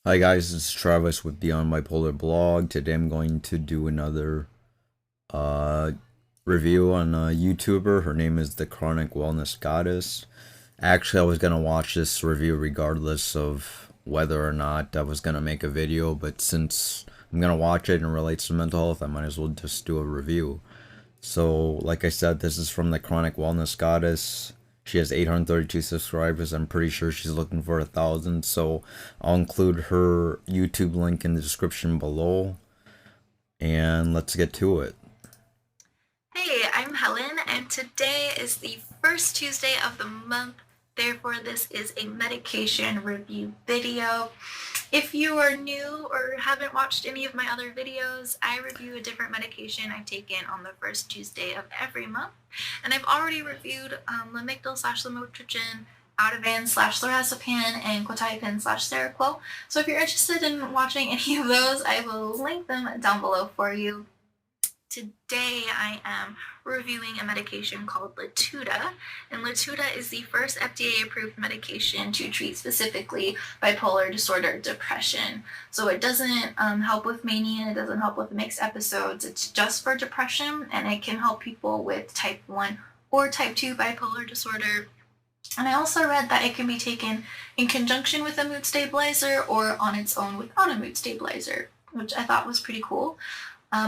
Hi guys, it's Travis with Beyond Bipolar Blog. Today I'm going to do another uh, review on a YouTuber. Her name is the Chronic Wellness Goddess. Actually, I was gonna watch this review regardless of whether or not I was gonna make a video, but since I'm gonna watch it and it relates to mental health, I might as well just do a review. So, like I said, this is from the Chronic Wellness Goddess. She has 832 subscribers. I'm pretty sure she's looking for 1,000. So, I'll include her YouTube link in the description below. And let's get to it. Hey, I'm Helen, and today is the first Tuesday of the month. Therefore, this is a medication review video. If you are new or haven't watched any of my other videos, I review a different medication I've taken on the first Tuesday of every month. And I've already reviewed Lamictal slash lamotrigine, Ativan slash lorazepam, and quetiapine slash Seroquel. So if you're interested in watching any of those, I will link them down below for you. Today I am reviewing a medication called Latuda, and Latuda is the first FDA-approved medication to treat specifically bipolar disorder depression. So it doesn't help with mania, it doesn't help with mixed episodes, it's just for depression, and it can help people with type 1 or type 2 bipolar disorder. And I also read that it can be taken in conjunction with a mood stabilizer or on its own without a mood stabilizer, which I thought was pretty cool.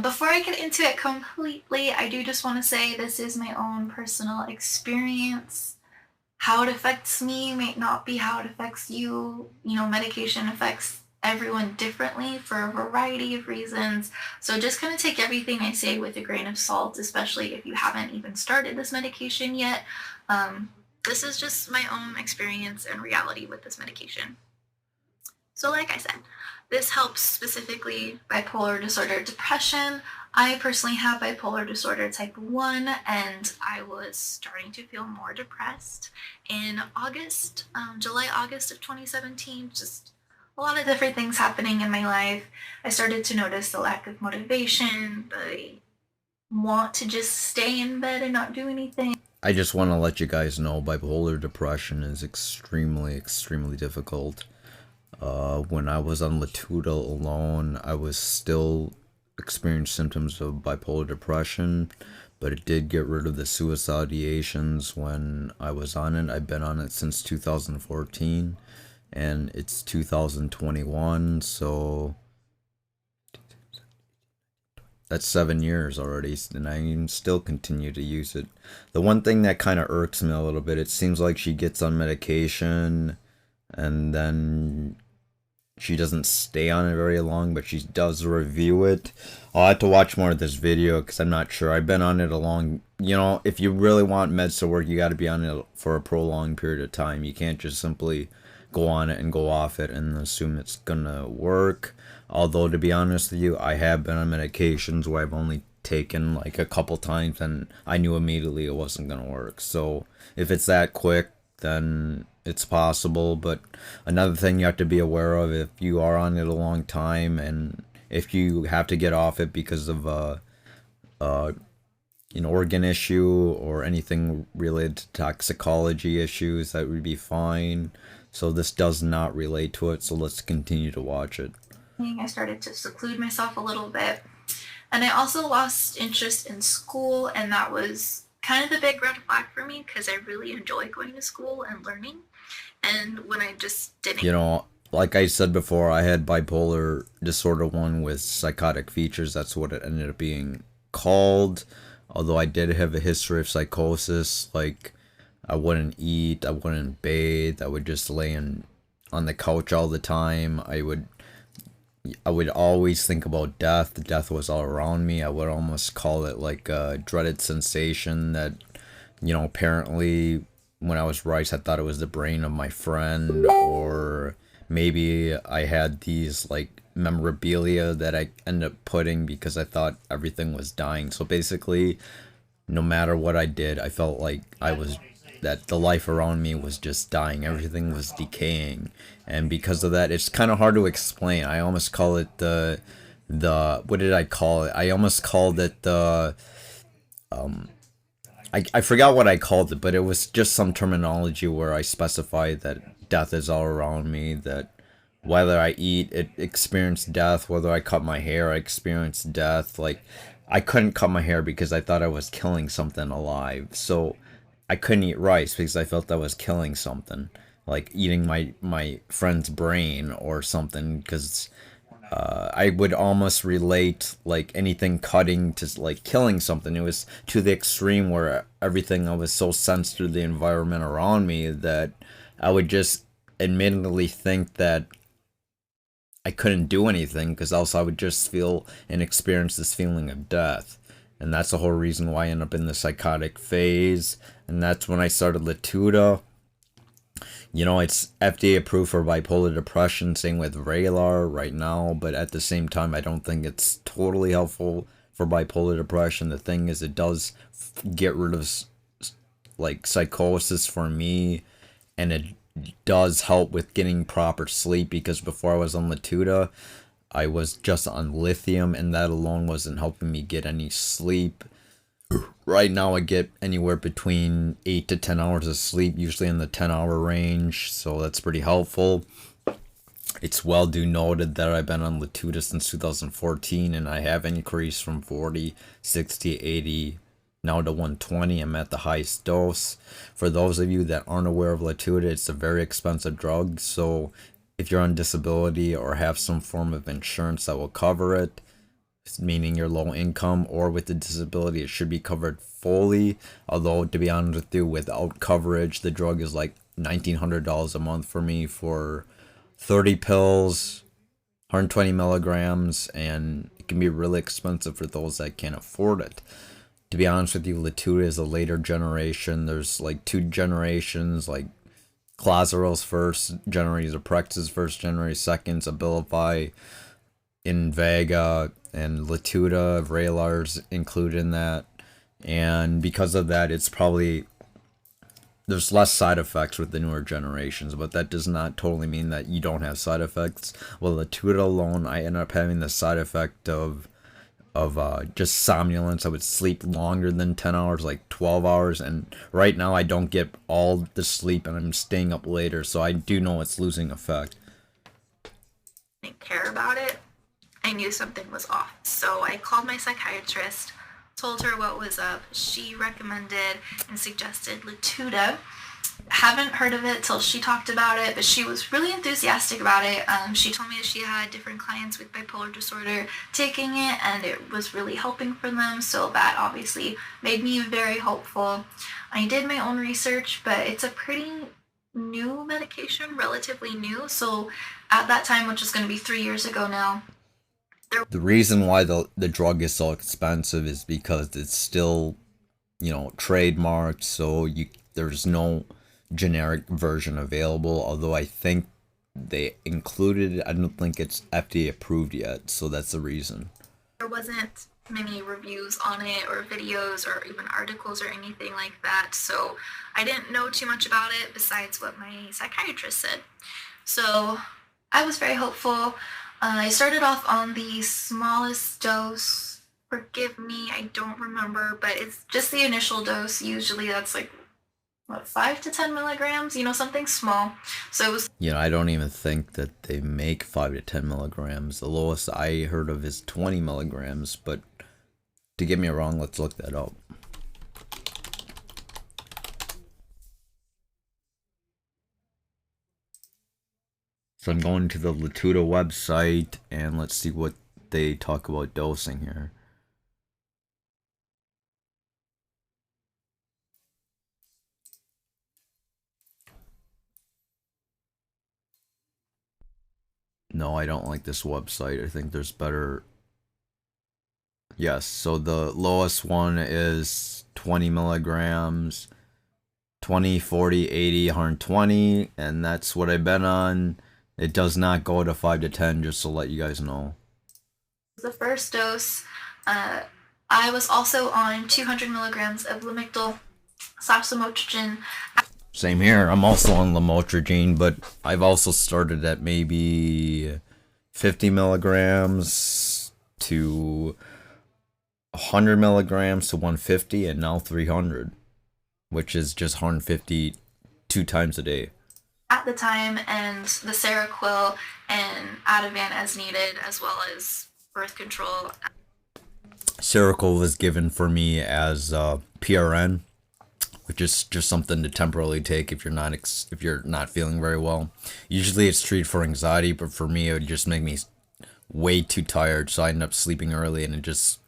Before I get into it completely, I do just want to say this is my own personal experience. How it affects me may not be how it affects you. You know, medication affects everyone differently for a variety of reasons. So just kind of take everything I say with a grain of salt, especially if you haven't even started this medication yet. This is just my own experience and reality with this medication. So like I said, this helps specifically bipolar disorder depression. I personally have bipolar disorder type 1, and I was starting to feel more depressed in July, August of 2017. Just a lot of different things happening in my life. I started to notice the lack of motivation, the want to just stay in bed and not do anything. I just want to let you guys know bipolar depression is extremely difficult. When I was on Latuda alone, I was still experiencing symptoms of bipolar depression, but it did get rid of the suicide ideations when I was on it. I've been on it since 2014, and it's 2021, so that's 7 years already, and I still continue to use it. The one thing that kind of irks me a little bit, it seems like she gets on medication and then she doesn't stay on it very long, but she does review it. I'll have to watch more of this video because I'm not sure. I've been on it a long, if you really want meds to work, you got to be on it for a prolonged period of time. You can't just simply go on it and go off it and assume it's gonna work. Although, to be honest with you, I have been on medications where I've only taken like a couple times and I knew immediately it wasn't gonna work. So if it's that quick, then it's possible. But another thing you have to be aware of, if you are on it a long time and if you have to get off it because of an organ issue or anything related to toxicology issues, that would be fine. So this does not relate to it, so let's continue to watch it. I started to seclude myself a little bit. And I also lost interest in school, and that was kind of the big red flag for me because I really enjoy going to school and learning. And when I just didn't. Like I said before, I had bipolar disorder 1 with psychotic features. That's what it ended up being called. Although I did have a history of psychosis, like I wouldn't eat, I wouldn't bathe, I would just lay on the couch all the time. I would always think about death. Death was all around me. I would almost call it like a dreaded sensation that, apparently when I was rice, I thought it was the brain of my friend, or maybe I had these like memorabilia that I ended up putting because I thought everything was dying. So basically, no matter what I did, I felt like that the life around me was just dying. Everything was decaying. And because of that, it's kind of hard to explain. I almost call it what did I call it? I almost called it I forgot what I called it, but it was just some terminology where I specified that death is all around me, that whether I eat, it experienced death. Whether I cut my hair, I experienced death. Like, I couldn't cut my hair because I thought I was killing something alive. So I couldn't eat rice because I felt I was killing something, like eating my friend's brain or something. Because I would almost relate like anything cutting to like killing something. It was to the extreme where everything I was so sensed to the environment around me that I would just admittedly think that I couldn't do anything because else I would just feel and experience this feeling of death. And that's the whole reason why I end up in the psychotic phase. And that's when I started Latuda. You know, it's FDA approved for bipolar depression, same with Vraylar right now, but at the same time, I don't think it's totally helpful for bipolar depression. The thing is, it does get rid of like psychosis for me, and it does help with getting proper sleep because before I was on Latuda, I was just on lithium, and that alone wasn't helping me get any sleep. Right now, I get anywhere between 8 to 10 hours of sleep, usually in the 10-hour range, so that's pretty helpful. It's well due noted that I've been on Latuda since 2014, and I have increased from 40, 60, 80, now to 120. I'm at the highest dose. For those of you that aren't aware of Latuda, it's a very expensive drug, so if you're on disability or have some form of insurance that will cover it, meaning you're low income or with a disability, it should be covered fully. Although, to be honest with you, without coverage, the drug is like $1,900 a month for me for 30 pills, 120 milligrams, and it can be really expensive for those that can't afford it. To be honest with you, Latuda is a later generation. There's like two generations, like Clozaril's first generation, Aprex's first generation, second, Abilify, Invega, and Latuda, Vraylar's included in that. And because of that, it's probably there's less side effects with the newer generations, but that does not totally mean that you don't have side effects. Well, Latuda alone, I ended up having the side effect of just somnolence. I would sleep longer than 10 hours, like 12 hours, and right now I don't get all the sleep and I'm staying up later, so I do know it's losing effect. Didn't care about it. I knew something was off. So I called my psychiatrist, told her what was up. She recommended and suggested Latuda. Haven't heard of it till she talked about it, but she was really enthusiastic about it. She told me that she had different clients with bipolar disorder taking it, and it was really helping for them. So that obviously made me very hopeful. I did my own research, but it's a pretty new medication, relatively new. So at that time, which is going to be 3 years ago now, The reason why the drug is so expensive is because it's still, you know, trademarked, so there's no generic version available. Although I think they included it, I don't think it's FDA approved yet, so that's the reason. there wasn't many reviews on it or videos or even articles or anything like that. So I didn't know too much about it besides what my psychiatrist said. So I was very hopeful. I started off on the smallest dose. Forgive me, I don't remember, but it's just the initial dose. Usually that's like, what, 5 to 10 milligrams, something small. So it was. You know, I don't even think that they make 5 to 10 milligrams. The lowest I heard of is 20 milligrams, but to get me wrong, let's look that up. So I'm going to the Latuda website, and let's see what they talk about dosing here. No, I don't like this website. I think there's better. Yes, so the lowest one is 20 milligrams, 20, 40, 80, 120, and that's what I've been on. It does not go to 5 to 10, just to let you guys know. The first dose. I was also on 200 milligrams of Lamictal / Lamotrigine. Same here. I'm also on Lamotrigine, but I've also started at maybe 50 milligrams to 100 milligrams to 150, and now 300, which is just 150 2 times a day. At the time, and the Seroquel and and Ativan as needed, as well as birth control. Seroquel was given for me as PRN, which is just something to temporarily take if you're not feeling very well. Usually it's treated for anxiety, but for me it would just make me way too tired, so I end up sleeping early, and it just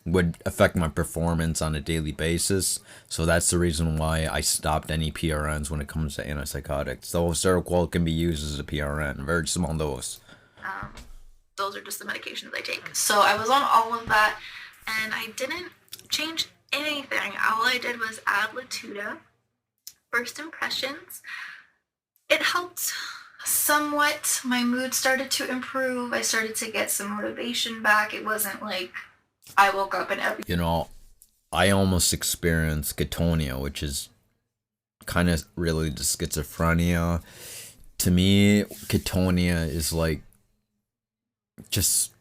would affect my performance on a daily basis. So that's the reason why I stopped any PRNs when it comes to antipsychotics. So Seroquel can be used as a PRN, very small dose. Those are just the medications I take. So I was on all of that, and I didn't change anything. All I did was add Latuda. First impressions, it helped somewhat. My mood started to improve. I started to get some motivation back. It wasn't like I woke up and everything. You know, I almost experienced Catatonia, which is kind of really the schizophrenia. To me, Catatonia is like just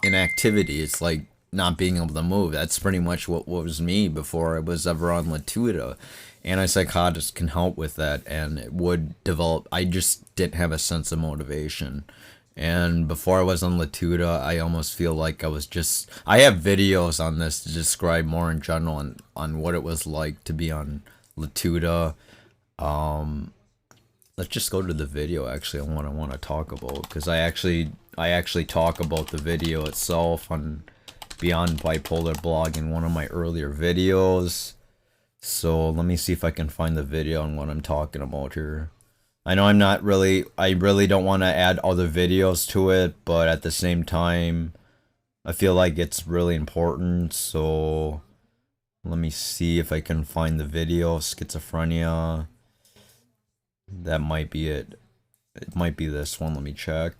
inactivity. It's like not being able to move. That's pretty much what was me before I was ever on Latuda. Antipsychotics can help with that, and it would develop. I just didn't have a sense of motivation. And before I was on Latuda, I almost feel like I was just. I have videos on this to describe more in general on what it was like to be on Latuda. Let's just go to the video actually on what I want to talk about, because I actually talk about the video itself on Beyond Bipolar blog in one of my earlier videos. So let me see if I can find the video on what I'm talking about here. I know I really don't want to add other videos to it, but at the same time, I feel like it's really important. So let me see if I can find the video, Schizophrenia. That might be it. It might be this one. Let me check.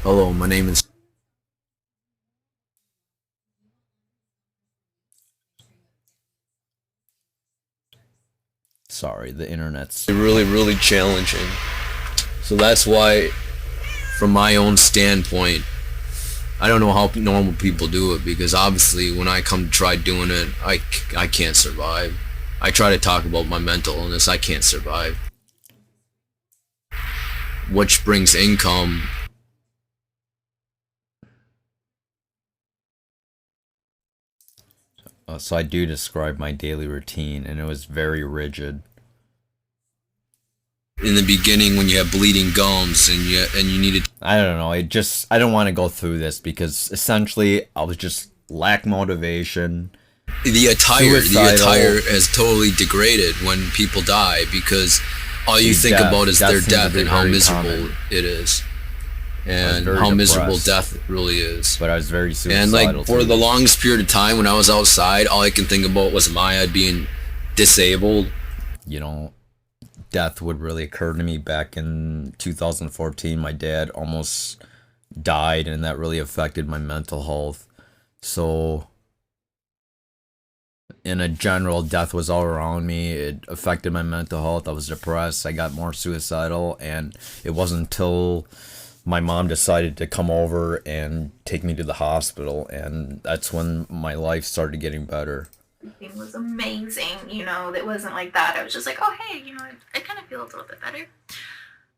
Hello, my name is... Sorry, the internet's really challenging. So that's why, from my own standpoint, I don't know how normal people do it, because obviously when I come to try doing it, I can't survive. I try to talk about my mental illness, I can't survive. Which brings income. So I do describe my daily routine, and it was very rigid. In the beginning, when you have bleeding gums and you needed... I don't know, I don't want to go through this, because essentially I was just lack motivation. The attire has totally degraded when people die, because all you think about is their death and how miserable it is. And how miserable death really is. But I was very suicidal. And like for the longest period of time when I was outside, all I can think about was Maya being disabled. You know, death would really occur to me back in 2014. My dad almost died, and that really affected my mental health. So in a general, death was all around me. It affected my mental health. I was depressed. I got more suicidal, and it wasn't until my mom decided to come over and take me to the hospital, and that's when my life started getting better. Everything was amazing, you know. It wasn't like that. I was just like, oh hey, you know, I kind of feel a little bit better.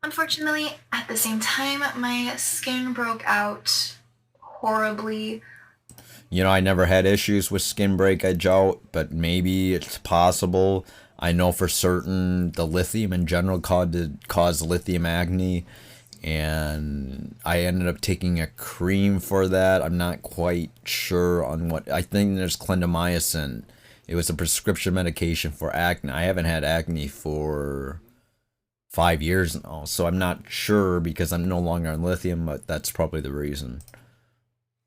Unfortunately, at the same time, my skin broke out horribly. You know, I never had issues with skin breakage out, but maybe it's possible. I know for certain the lithium in general caused lithium acne, and I ended up taking a cream for that. I'm not quite sure on what. I think there's clindamycin. It was a prescription medication for acne. I haven't had acne for 5 years now, so I'm not sure, because I'm no longer on lithium, but that's probably the reason.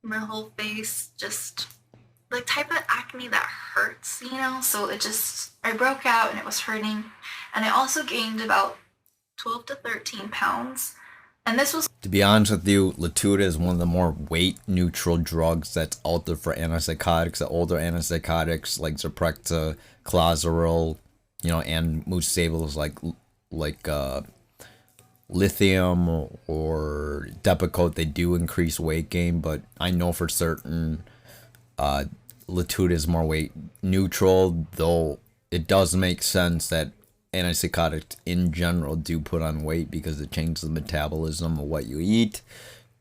My whole face, just like type of acne that hurts, you know? So I broke out and it was hurting. And I also gained about 12 to 13 pounds. And this was... To be honest with you, Latuda is one of the more weight-neutral drugs that's out there for antipsychotics. The older antipsychotics like Zyprexa, Clozaril, you know, and mood stables like Lithium or Depakote, they do increase weight gain. But I know for certain Latuda is more weight neutral, though it does make sense that antipsychotics in general do put on weight because it changes the metabolism of what you eat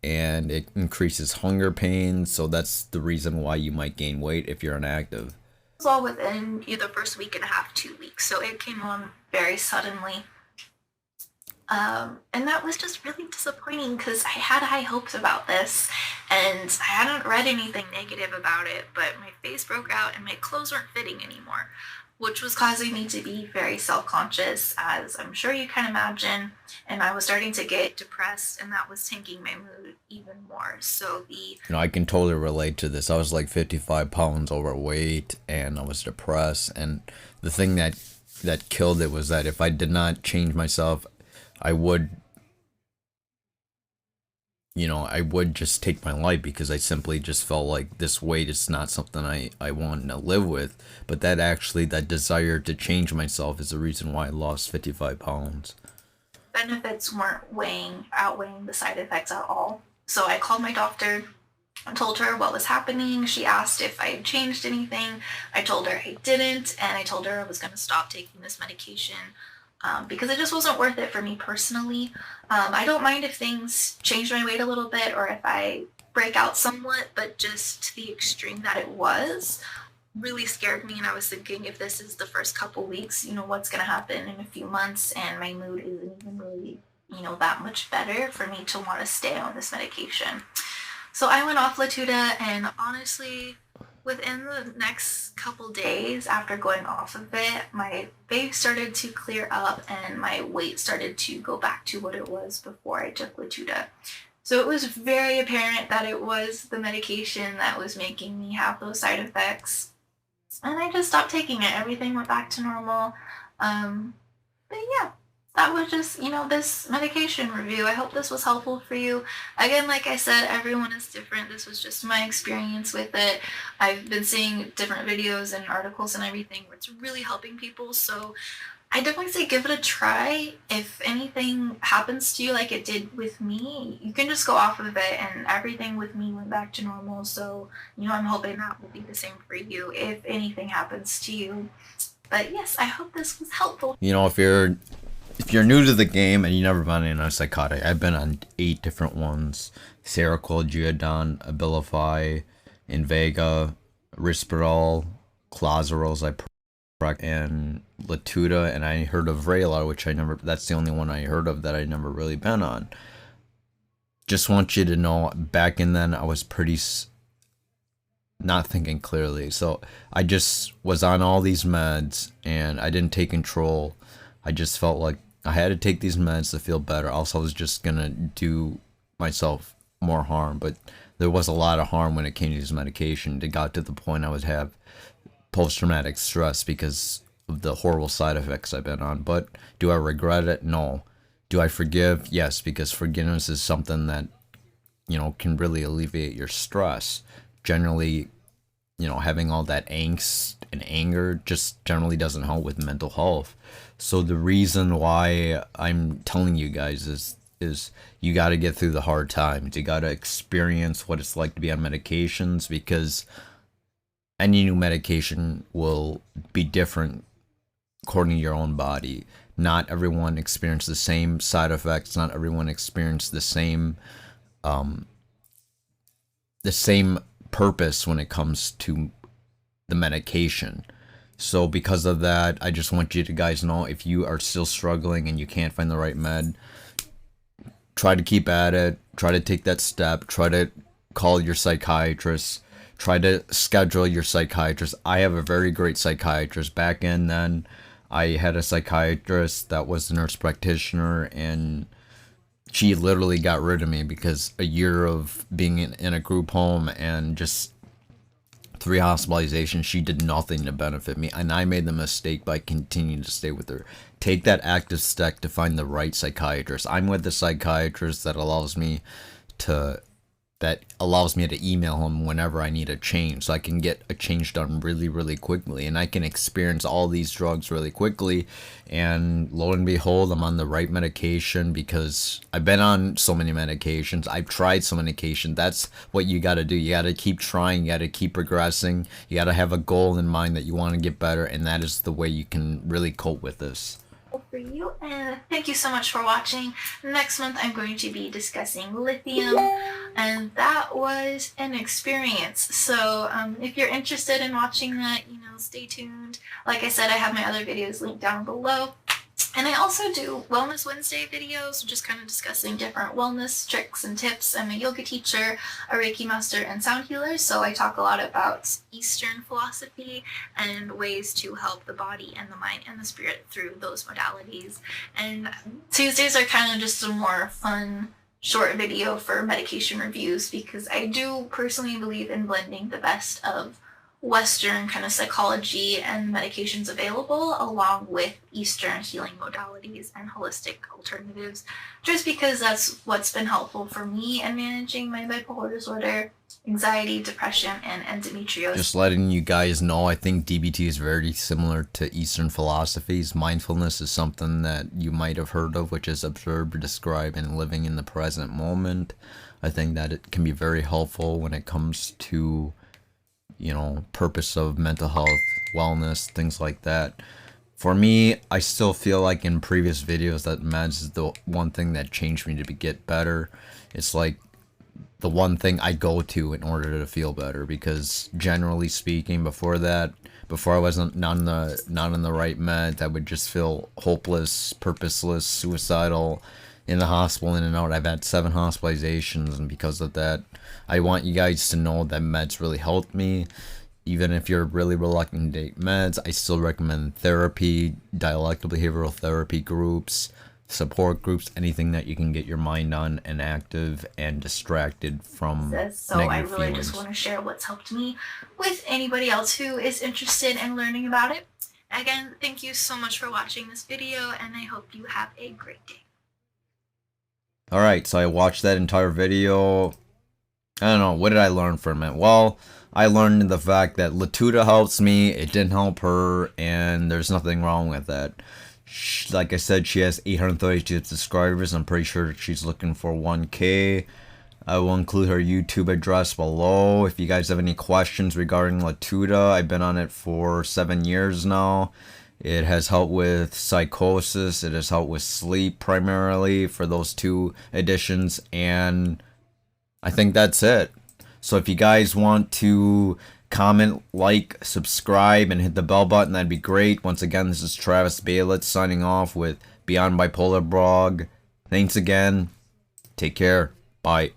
and it increases hunger pains. So that's the reason why you might gain weight if you're inactive. It was all within the first week and a half, 2 weeks, so it came on very suddenly. And that was just really disappointing because I had high hopes about this and I hadn't read anything negative about it, but my face broke out and my clothes weren't fitting anymore, which was causing me to be very self-conscious, as I'm sure you can imagine, and I was starting to get depressed and that was tanking my mood even more. So I can totally relate to this. I was like 55 pounds overweight and I was depressed, and the thing that killed it was that if I did not change myself, I would just take my life because I simply just felt like this weight is not something I want to live with. But that desire to change myself is the reason why I lost 55 pounds. benefits weren't outweighing the side effects at all. So I called my doctor. I told her what was happening. She asked if I had changed anything. I told her I didn't, and I told her I was going to stop taking this medication because it just wasn't worth it for me personally. I don't mind if things change my weight a little bit or if I break out somewhat, but just to the extreme that it was really scared me. And I was thinking, if this is the first couple weeks, what's going to happen in a few months, and my mood isn't even really, that much better for me to want to stay on this medication. So I went off Latuda, and honestly, within the next couple days after going off of it, my face started to clear up and my weight started to go back to what it was before I took Latuda. So it was very apparent that it was the medication that was making me have those side effects. And I just stopped taking it. Everything went back to normal. But yeah, that was just, this medication review. I hope this was helpful for you. Again, like I said, everyone is different. This was just my experience with it. I've been seeing different videos and articles and everything where it's really helping people. So I definitely say give it a try. If anything happens to you like it did with me, you can just go off of it, and everything with me went back to normal. So, I'm hoping that will be the same for you if anything happens to you. But yes, I hope this was helpful. If you're new to the game and you've never been on a psychotic, I've been on 8 different ones: Seroquel, Geodon, Abilify, Invega, Risperdal, Clozarils, and Latuda, and I heard of Vraylar, which that's the only one I heard of that I never really been on. Just want you to know, back in then, I was pretty not thinking clearly. So I just was on all these meds and I didn't take control. I just felt like I had to take these meds to feel better. Also, I was just gonna do myself more harm, but there was a lot of harm when it came to this medication. It got to the point I would have post-traumatic stress because of the horrible side effects I've been on. But do I regret it? No. Do I forgive? Yes, because forgiveness is something that, can really alleviate your stress. Generally, having all that angst and anger just generally doesn't help with mental health. So the reason why I'm telling you guys is you got to get through the hard times. You got to experience what it's like to be on medications, because any new medication will be different according to your own body. Not everyone experiences the same side effects. Not everyone experiences the same purpose when it comes to the medication. So because of that, I just want you to guys know, if you are still struggling and you can't find the right med, try to keep at it. Try to take that step. Try to call your psychiatrist. Try to schedule your psychiatrist. I have a very great psychiatrist. Back in then, I had a psychiatrist that was a nurse practitioner, and she literally got rid of me because a year of being in a group home and just 3 hospitalizations, she did nothing to benefit me, and I made the mistake by continuing to stay with her. Take that active step to find the right psychiatrist. I'm with the psychiatrist that allows me to that allows me to email him whenever I need a change, so I can get a change done really, really quickly, and I can experience all these drugs really quickly. And lo and behold, I'm on the right medication, because I've been on so many medications. I've tried so many medications. That's what you got to do. You got to keep trying. You got to keep progressing. You got to have a goal in mind that you want to get better, and that is the way you can really cope with this. For you, and thank you so much for watching. Next month I'm going to be discussing lithium, and that was an experience. So if you're interested in watching that, stay tuned. Like I said, I have my other videos linked down below. And I also do Wellness Wednesday videos, just kind of discussing different wellness tricks and tips. I'm a yoga teacher, a Reiki master, and sound healer, so I talk a lot about Eastern philosophy and ways to help the body and the mind and the spirit through those modalities. And Tuesdays are kind of just a more fun, short video for medication reviews, because I do personally believe in blending the best of Western kind of psychology and medications available along with Eastern healing modalities and holistic alternatives, just because that's what's been helpful for me in managing my bipolar disorder, anxiety, depression, and endometriosis. Just letting you guys know, I think DBT is very similar to Eastern philosophies. Mindfulness is something that you might have heard of, which is observe, describe, and living in the present moment. I think that it can be very helpful when it comes to purpose of mental health, wellness, things like that. For me, I still feel like in previous videos that meds is the one thing that changed me to get better. It's like the one thing I go to in order to feel better, because generally speaking, before I wasn't not on the right meds, I would just feel hopeless, purposeless, suicidal, in the hospital, in and out. I've had 7 hospitalizations, and because of that, I want you guys to know that meds really helped me. Even if you're really reluctant to take meds, I still recommend therapy, dialectical behavioral therapy groups, support groups, anything that you can get your mind on and active and distracted from so I negative really feelings. just want to share what's helped me with anybody else who is interested in learning about it. Again, thank you so much for watching this video, and I hope you have a great day. Alright, so I watched that entire video. I don't know, what did I learn from it? Well, I learned the fact that Latuda helps me, it didn't help her, and there's nothing wrong with that. Like I said, she has 832 subscribers. I'm pretty sure she's looking for 1K. I will include her YouTube address below. If you guys have any questions regarding Latuda, I've been on it for 7 years now. It has helped with psychosis. It has helped with sleep primarily for those 2 editions. And I think that's it. So if you guys want to comment, like, subscribe, and hit the bell button, that'd be great. Once again, this is Travis Baylitz signing off with Beyond Bipolar Blog. Thanks again. Take care. Bye.